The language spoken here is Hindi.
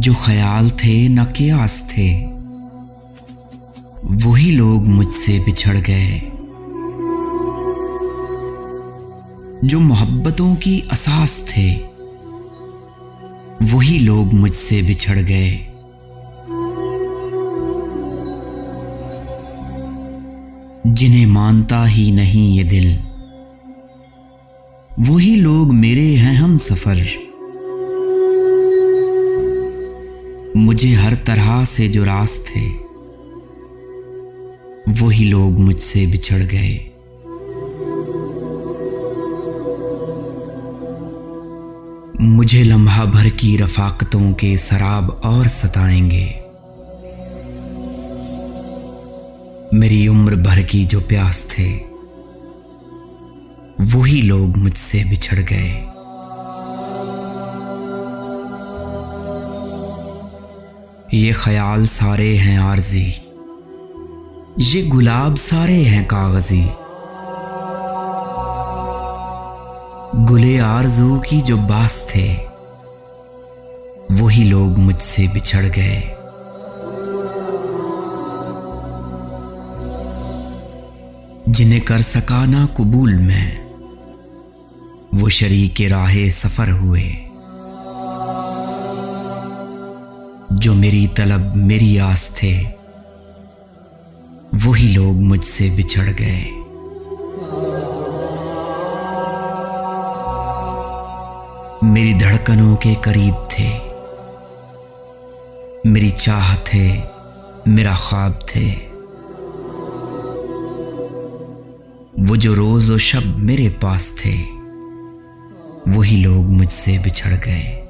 जो ख्याल थे न कियास थे, वही लोग मुझसे बिछड़ गए। जो मोहब्बतों की असास थे, वही लोग मुझसे बिछड़ गए। जिन्हें मानता ही नहीं ये दिल, वही लोग मेरे हैं हम सफर। मुझे हर तरह से जो रास थे, वही लोग मुझसे बिछड़ गए। मुझे लम्हा भर की रफाकतों के शराब और सताएंगे। मेरी उम्र भर की जो प्यास थे, वही लोग मुझसे बिछड़ गए। ये ख्याल सारे हैं आरज़ी, ये गुलाब सारे हैं कागज़ी। गुले आरज़ू की जो बास थे, वही लोग मुझसे बिछड़ गए। जिन्हें कर सका ना कबूल मैं, वो शरीके राहे सफ़र हुए। जो मेरी तलब मेरी आस थे, वही लोग मुझसे बिछड़ गए। मेरी धड़कनों के करीब थे, मेरी चाह थे, मेरा ख्वाब थे। वो जो रोज और शब मेरे पास थे, वही लोग मुझसे बिछड़ गए।